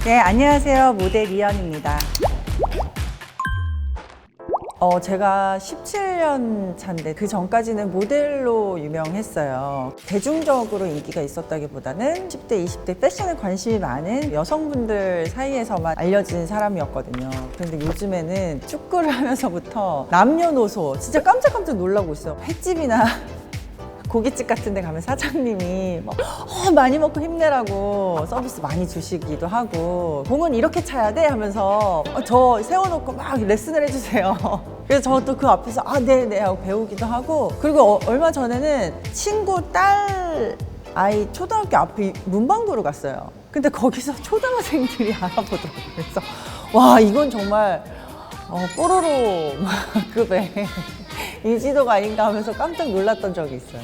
네, 안녕하세요. 모델 이현입니다. 제가 17년 차인데 그 전까지는 모델로 유명했어요. 대중적으로 인기가 있었다기보다는 10대, 20대 패션에 관심이 많은 여성분들 사이에서만 알려진 사람이었거든요. 그런데 요즘에는 축구를 하면서부터 남녀노소 진짜 깜짝깜짝 놀라고 있어요. 횟집이나 고깃집 같은 데 가면 사장님이 많이 먹고 힘내라고 서비스 많이 주시기도 하고, 공은 이렇게 차야 돼 하면서 저 세워놓고 막 레슨을 해주세요. 그래서 저도 그 앞에서 네네 하고 배우기도 하고, 그리고 얼마 전에는 친구 딸 아이 초등학교 앞에 문방구로 갔어요. 근데 거기서 초등학생들이 알아보더라고요. 그래서 와, 이건 정말 뽀로로 급의 인지도가 아닌가 하면서 깜짝 놀랐던 적이 있어요.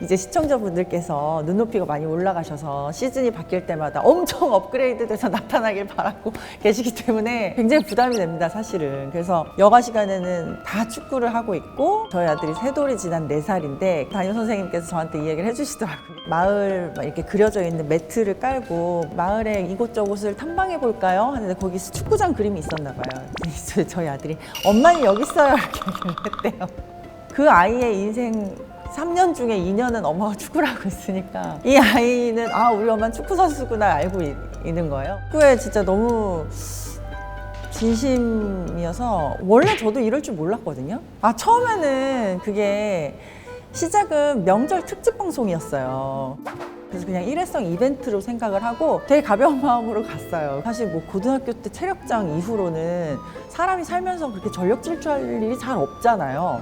이제 시청자분들께서 눈높이가 많이 올라가셔서 시즌이 바뀔 때마다 엄청 업그레이드 돼서 나타나길 바라고 계시기 때문에 굉장히 부담이 됩니다, 사실은. 그래서 여가 시간에는 다 축구를 하고 있고, 저희 아들이 세돌이 지난 4살인데 담임 선생님께서 저한테 이 얘기를 해주시더라고요. 마을 이렇게 그려져 있는 매트를 깔고 마을의 이곳저곳을 탐방해 볼까요? 하는데 거기 축구장 그림이 있었나 봐요. 저희 아들이 엄마는 여기 있어요 이렇게 얘기를 했대요. 그 아이의 인생 3년 중에 2년은 엄마가 축구를 하고 있으니까 이 아이는 우리 엄마는 축구 선수구나 알고 있는 거예요. 축구에 진짜 너무 진심이어서 원래 저도 이럴 줄 몰랐거든요. 처음에는 그게 시작은 명절 특집 방송이었어요. 그래서 그냥 일회성 이벤트로 생각을 하고 되게 가벼운 마음으로 갔어요. 사실 뭐 고등학교 때 체력장 이후로는 사람이 살면서 그렇게 전력 질주할 일이 잘 없잖아요.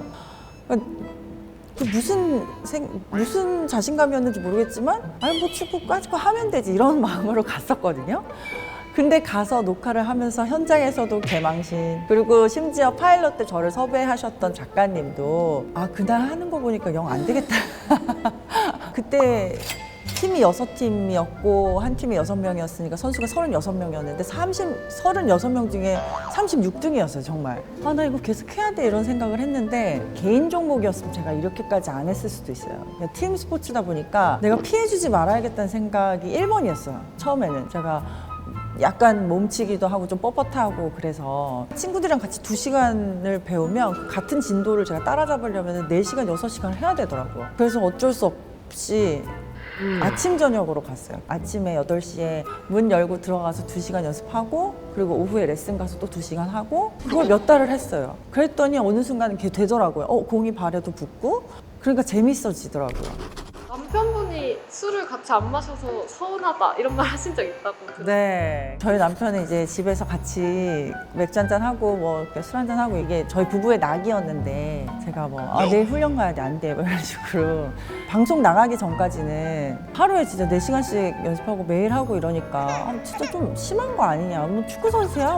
무슨 자신감이었는지 모르겠지만 뭐 축구까지 하면 되지 이런 마음으로 갔었거든요. 근데 가서 녹화를 하면서 현장에서도 개망신, 그리고 심지어 파일럿 때 저를 섭외하셨던 작가님도 그날 하는 거 보니까 영 안 되겠다. 그때 팀이 6팀이었고 한 팀이 6명이었으니까 선수가 36명이었는데 36명 중에 36등이었어요. 정말 나 이거 계속 해야 돼 이런 생각을 했는데, 개인 종목이었으면 제가 이렇게까지 안 했을 수도 있어요. 팀 스포츠다 보니까 내가 피해주지 말아야겠다는 생각이 1번이었어요. 처음에는 제가 약간 몸치기도 하고 좀 뻣뻣하고, 그래서 친구들이랑 같이 2시간을 배우면 같은 진도를 제가 따라잡으려면 4시간, 6시간을 해야 되더라고요. 그래서 어쩔 수 없이 아침 저녁으로 갔어요. 아침에 8시에 문 열고 들어가서 2시간 연습하고, 그리고 오후에 레슨 가서 또 2시간 하고, 그걸 몇 달을 했어요. 그랬더니 어느 순간 그게 되더라고요. 공이 발에도 붙고, 그러니까 재밌어지더라고요. 남편분이 술을 같이 안 마셔서 서운하다 이런 말 하신 적 있다고 들었어요. 네, 저희 남편은 이제 집에서 같이 맥주 한잔 하고 술 한잔 하고, 이게 저희 부부의 낙이었는데 제가 내일 훈련 가야 돼, 안 돼, 이런 식으로. 방송 나가기 전까지는 하루에 진짜 4시간씩 연습하고 매일 하고 이러니까 진짜 좀 심한 거 아니냐, 축구 선수야,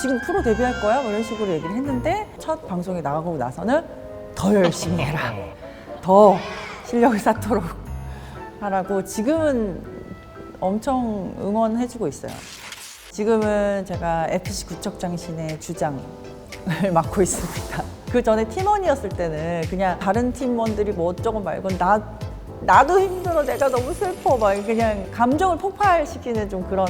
지금 프로 데뷔할 거야, 이런 식으로 얘기를 했는데, 첫 방송에 나가고 나서는 더 열심히 해라, 더 실력을 쌓도록 하라고 지금은 엄청 응원해주고 있어요. 지금은 제가 FC 구척장신의 주장을 맡고 있습니다. 그 전에 팀원이었을 때는 그냥 다른 팀원들이 어쩌고 말고 나도 힘들어, 내가 너무 슬퍼, 그냥 감정을 폭발시키는 좀 그런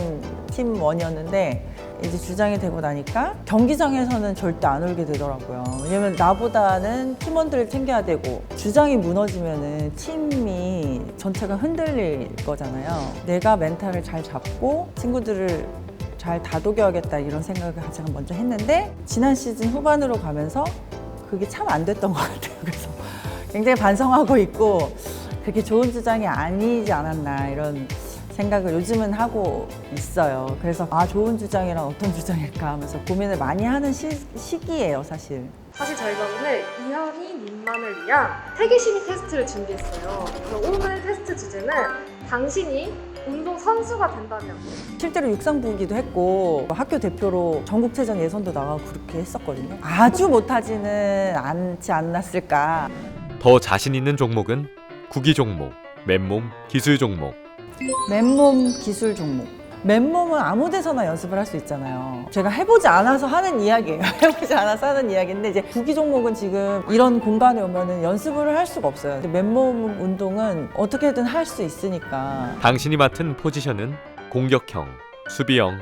팀원이었는데, 이제 주장이 되고 나니까 경기장에서는 절대 안 울게 되더라고요. 왜냐면 나보다는 팀원들을 챙겨야 되고, 주장이 무너지면은 팀이 전체가 흔들릴 거잖아요. 내가 멘탈을 잘 잡고 친구들을 잘 다독여야겠다 이런 생각을 가장 먼저 했는데, 지난 시즌 후반으로 가면서 그게 참 안 됐던 것 같아요. 그래서 굉장히 반성하고 있고, 그렇게 좋은 주장이 아니지 않았나 이런 생각을 요즘은 하고 있어요. 그래서 좋은 주장이란 어떤 주장일까 하면서 고민을 많이 하는 시기예요, 사실. 사실 저희가 오늘 이현이 님만을 위한 태기심리 테스트를 준비했어요. 그럼 오늘 테스트 주제는 당신이 운동 선수가 된다면. 실제로 육상부기도 했고 학교 대표로 전국체전 예선도 나가고 그렇게 했었거든요. 아주 못하지는 않지 않았을까. 더 자신 있는 종목은 구기 종목, 맨몸, 기술 종목. 맨몸 기술 종목. 맨몸은 아무 데서나 연습을 할 수 있잖아요. 제가 해보지 않아서 하는 이야기예요. 해보지 않아서 하는 이야기인데, 이제 구기 종목은 지금 이런 공간에 오면은 연습을 할 수가 없어요. 근데 맨몸 운동은 어떻게든 할 수 있으니까. 당신이 맡은 포지션은 공격형, 수비형,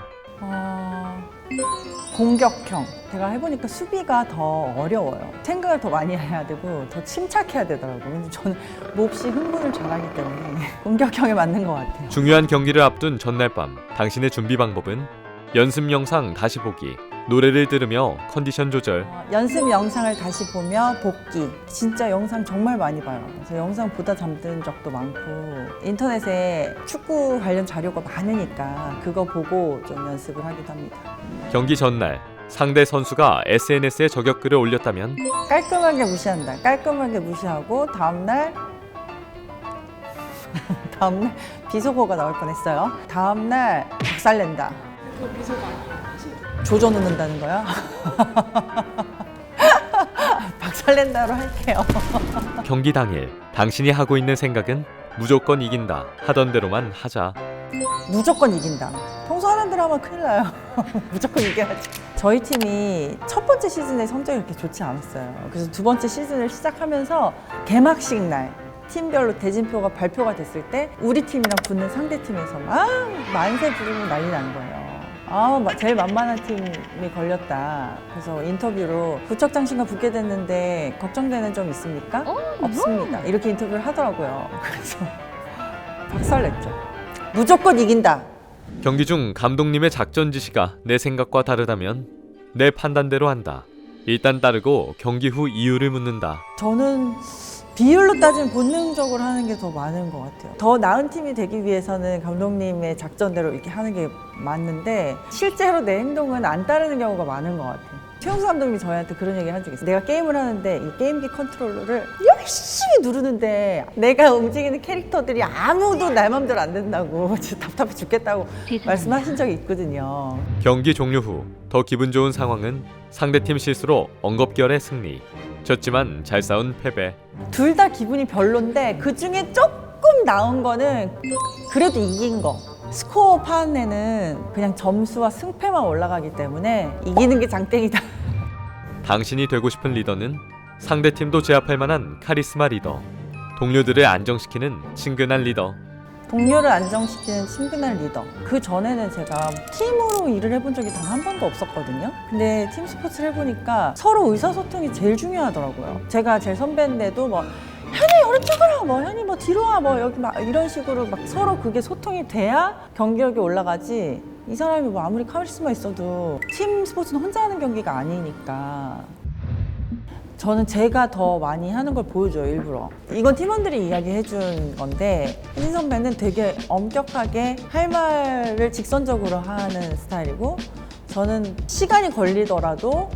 공격형. 제가 해보니까 수비가 더 어려워요. 생각을 더 많이 해야 되고 더 침착해야 되더라고요. 근데 저는 몹시 흥분을 잘하기 때문에 공격형에 맞는 것 같아요. 중요한 경기를 앞둔 전날 밤 당신의 준비 방법은 연습 영상 다시 보기, 노래를 들으며 컨디션 조절, 연습 영상을 다시 보며 복기. 진짜 영상 정말 많이 봐요. 그래서 영상 보다 잠든 적도 많고 인터넷에 축구 관련 자료가 많으니까 그거 보고 좀 연습을 하기도 합니다. 경기 전날 상대 선수가 SNS에 저격글을 올렸다면 깔끔하게 무시한다. 깔끔하게 무시하고 다음날 비속어가 나올 뻔했어요. 다음날 박살낸다. 그거 비서가 아니에요. 조져 놓는다는 거야? 박살낸다로 할게요. 경기 당일 당신이 하고 있는 생각은 무조건 이긴다 하던 대로만 하자. 무조건 이긴다. 평소 하는 대로 하면 큰일 나요. 무조건 이겨야지. 저희 팀이 첫 번째 시즌에 성적이 그렇게 좋지 않았어요. 그래서 두 번째 시즌을 시작하면서 개막식 날 팀별로 대진표가 발표가 됐을 때 우리 팀이랑 붙는 상대 팀에서 막 만세 부르고 난리 나는 거예요. 제일 만만한 팀이 걸렸다. 그래서 인터뷰로 부척장신가 붙게 됐는데 걱정되는 점 있습니까? 없습니다. 이렇게 인터뷰를 하더라고요. 그래서 박살냈죠. 무조건 이긴다. 경기 중 감독님의 작전 지시가 내 생각과 다르다면 내 판단대로 한다. 일단 따르고 경기 후 이유를 묻는다. 저는 비율로 따지면 본능적으로 하는 게 더 많은 것 같아요. 더 나은 팀이 되기 위해서는 감독님의 작전대로 이렇게 하는 게 맞는데 실제로 내 행동은 안 따르는 경우가 많은 것 같아요. 최용수 감독님이 저희한테 그런 얘기를 한 적이 있어요. 내가 게임을 하는데 이 게임기 컨트롤러를 열심히 누르는데 내가 움직이는 캐릭터들이 아무도 내 맘대로 안 된다고 진짜 답답해 죽겠다고 말씀하신 적이 있거든요. 경기 종료 후 더 기분 좋은 상황은 상대팀 실수로 엉겁결의 승리. 졌지만 잘 싸운 패배. 둘 다 기분이 별론데 그 중에 조금 나은 거는 그래도 이긴 거. 스코어 판에는 그냥 점수와 승패만 올라가기 때문에 이기는 게 장땡이다. 당신이 되고 싶은 리더는 상대팀도 제압할 만한 카리스마 리더. 동료들을 안정시키는 친근한 리더. 동료를 안정시키는 친근한 리더. 그 전에는 제가 팀으로 일을 해본 적이 단 한 번도 없었거든요. 근데 팀 스포츠를 해보니까 서로 의사소통이 제일 중요하더라고요. 제가 제일 선배인데도 뭐 현이 오른쪽으로, 뭐 현이 뭐 뒤로 와, 뭐 여기 막 이런 식으로 막 서로 그게 소통이 돼야 경기력이 올라가지. 이 사람이 뭐 아무리 카리스마 있어도 팀 스포츠는 혼자 하는 경기가 아니니까. 저는 제가 더 많이 하는 걸 보여줘요, 일부러. 이건 팀원들이 이야기해 준 건데 혜진 선배는 되게 엄격하게 할 말을 직선적으로 하는 스타일이고 저는 시간이 걸리더라도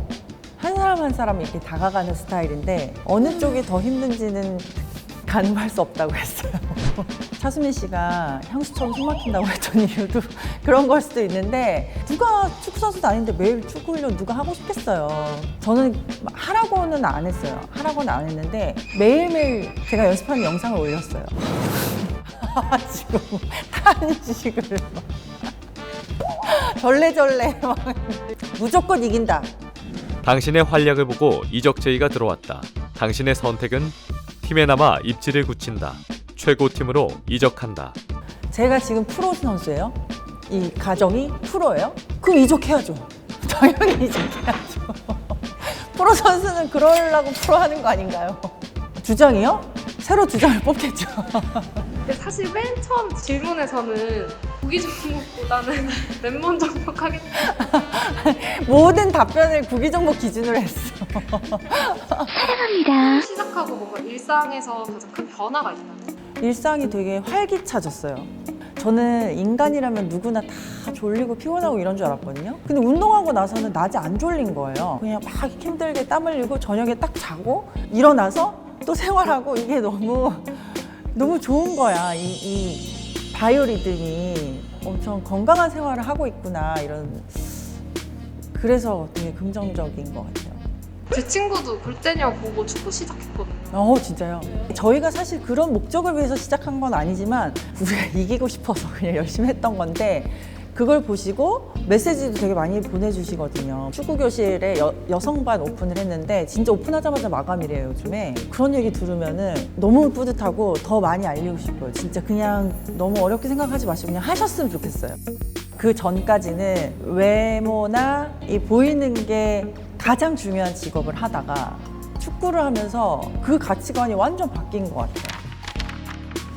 한 사람 한 사람 이렇게 다가가는 스타일인데 어느 쪽이 더 힘든지는 가늠할 수 없다고 했어요. 차수민 씨가 향수처럼 숨 막힌다고 했던 이유도 그런 걸 수도 있는데 누가 축구 선수도 아닌데 매일 축구 훈련 누가 하고 싶겠어요. 저는 하라고는 안 했어요. 하라고는 안 했는데 매일매일 제가 연습하는 영상을 올렸어요. 지금 탄식을 막 절레절레 막 무조건 이긴다. 당신의 활약을 보고 이적제의가 들어왔다. 당신의 선택은 팀에 남아 입지를 굳힌다. 최고팀으로 이적한다. 제가 지금 프로 선수예요. 이 가정이 프로예요. 그럼 이적해야죠. 당연히 이적해야죠. 프로 선수는 그러려고 프로 하는 거 아닌가요? 주장이요? 새로 주장을 뽑겠죠. 근데 사실 맨 처음 질문에서는 보기 좋은 것보다는 맨몸 정복하겠다. 모든 답변을 구기종목 기준으로 했어. 사랑합니다. 시작하고 뭔가 일상에서 가장 큰 변화가 있나요? 일상이 되게 활기차졌어요. 저는 인간이라면 누구나 다 졸리고 피곤하고 이런 줄 알았거든요. 근데 운동하고 나서는 낮에 안 졸린 거예요. 그냥 막 힘들게 땀 흘리고 저녁에 딱 자고 일어나서 또 생활하고 이게 너무 좋은 거야. 이 바이오리듬이 엄청 건강한 생활을 하고 있구나 이런. 그래서 되게 긍정적인 것 같아요. 제 친구도 골대녀 보고 축구 시작했거든요. 진짜요? 저희가 사실 그런 목적을 위해서 시작한 건 아니지만 우리가 이기고 싶어서 그냥 열심히 했던 건데 그걸 보시고 메시지도 되게 많이 보내주시거든요. 축구교실에 여성반 오픈을 했는데 진짜 오픈하자마자 마감이래요, 요즘에. 그런 얘기 들으면은 너무 뿌듯하고 더 많이 알리고 싶어요. 진짜 그냥 너무 어렵게 생각하지 마시고 그냥 하셨으면 좋겠어요. 그 전까지는 외모나 이 보이는 게 가장 중요한 직업을 하다가 축구를 하면서 그 가치관이 완전 바뀐 것 같아요.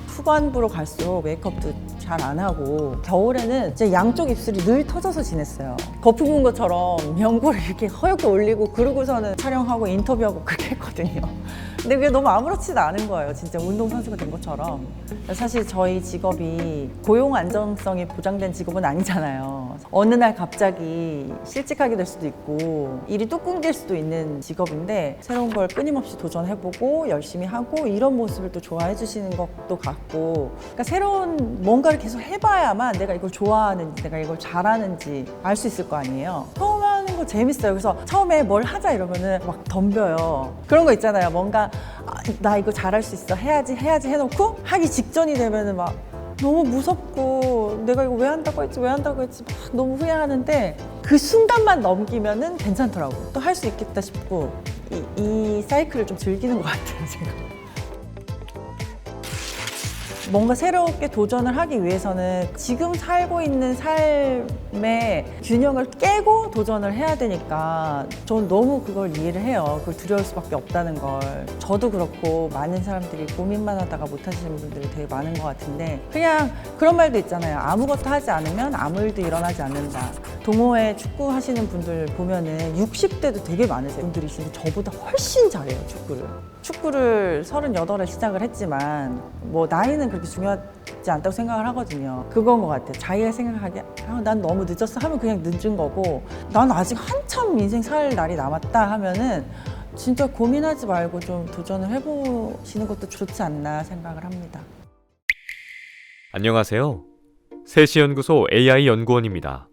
후반부로 갈수록 메이크업도 잘 안 하고 겨울에는 제 양쪽 입술이 늘 터져서 지냈어요. 거품 문 것처럼 연고를 이렇게 허옇게 올리고 그러고서는 촬영하고 인터뷰하고 그렇게 했거든요. 근데 그게 너무 아무렇지도 않은 거예요. 진짜 운동선수가 된 것처럼. 사실 저희 직업이 고용 안정성이 보장된 직업은 아니잖아요. 어느 날 갑자기 실직하게 될 수도 있고 일이 뚝 끊길 수도 있는 직업인데 새로운 걸 끊임없이 도전해보고 열심히 하고 이런 모습을 또 좋아해 주시는 것도 같고, 그러니까 새로운 뭔가를 계속 해봐야만 내가 이걸 좋아하는지 내가 이걸 잘하는지 알 수 있을 거 아니에요. 처음 하는 거 재밌어요. 그래서 처음에 뭘 하자 이러면은 막 덤벼요. 그런 거 있잖아요. 뭔가 나 이거 잘할 수 있어 해야지 해놓고 하기 직전이 되면은 막 너무 무섭고 내가 이거 왜 한다고 했지 막 너무 후회하는데 그 순간만 넘기면은 괜찮더라고. 또 할 수 있겠다 싶고 이 사이클을 좀 즐기는 것 같아요. 제가 뭔가 새롭게 도전을 하기 위해서는 지금 살고 있는 삶의 균형을 깨고 도전을 해야 되니까 전 너무 그걸 이해를 해요. 그걸 두려울 수밖에 없다는 걸. 저도 그렇고 많은 사람들이 고민만 하다가 못 하시는 분들이 되게 많은 것 같은데, 그냥 그런 말도 있잖아요. 아무것도 하지 않으면 아무 일도 일어나지 않는다. 동호회 축구 하시는 분들 보면은 60대도 되게 많으세요. 분들이신데 저보다 훨씬 잘해요, 축구를 38에 시작을 했지만 뭐 나이는 그렇게 중요하지 않다고 생각을 하거든요. 그건 것 같아요. 자기가 생각하기에 난 너무 늦었어 하면 그냥 늦은 거고, 난 아직 한참 인생 살 날이 남았다 하면은 진짜 고민하지 말고 좀 도전을 해보시는 것도 좋지 않나 생각을 합니다. 안녕하세요. 세시연구소 AI 연구원입니다.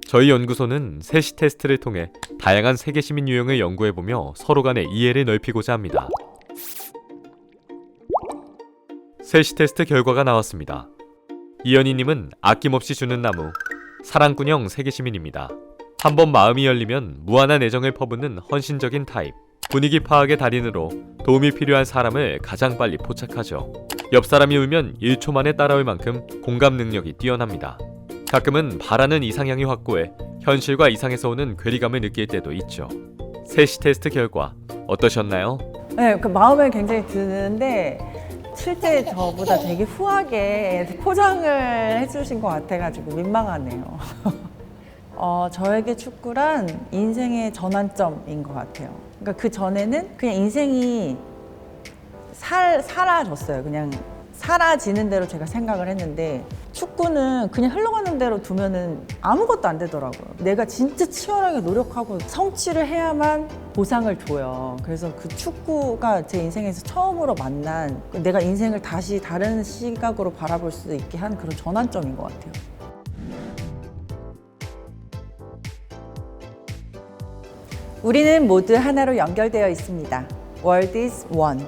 저희 연구소는 세시 테스트를 통해 다양한 세계 시민 유형을 연구해보며 서로 간의 이해를 넓히고자 합니다. 세시 테스트 결과가 나왔습니다. 이현희님은 아낌없이 주는 나무, 사랑꾼형 세계 시민입니다. 한번 마음이 열리면 무한한 애정을 퍼붓는 헌신적인 타입, 분위기 파악의 달인으로 도움이 필요한 사람을 가장 빨리 포착하죠. 옆 사람이 울면 1초 만에 따라올 만큼 공감 능력이 뛰어납니다. 가끔은 바라는 이상향이 확고해 현실과 이상에서 오는 괴리감을 느낄 때도 있죠. 세시 테스트 결과 어떠셨나요? 네, 그 마음에 굉장히 드는데 실제 저보다 되게 후하게 포장을 해주신 것 같아가지고 민망하네요. 저에게 축구란 인생의 전환점인 것 같아요. 그러니까 그 전에는 그냥 인생이 사라졌어요. 그냥 사라지는 대로 제가 생각을 했는데, 축구는 그냥 흘러가는 대로 두면은 아무것도 안 되더라고요. 내가 진짜 치열하게 노력하고 성취를 해야만 보상을 줘요. 그래서 그 축구가 제 인생에서 처음으로 만난, 내가 인생을 다시 다른 시각으로 바라볼 수 있게 한 그런 전환점인 것 같아요. 우리는 모두 하나로 연결되어 있습니다. World is one.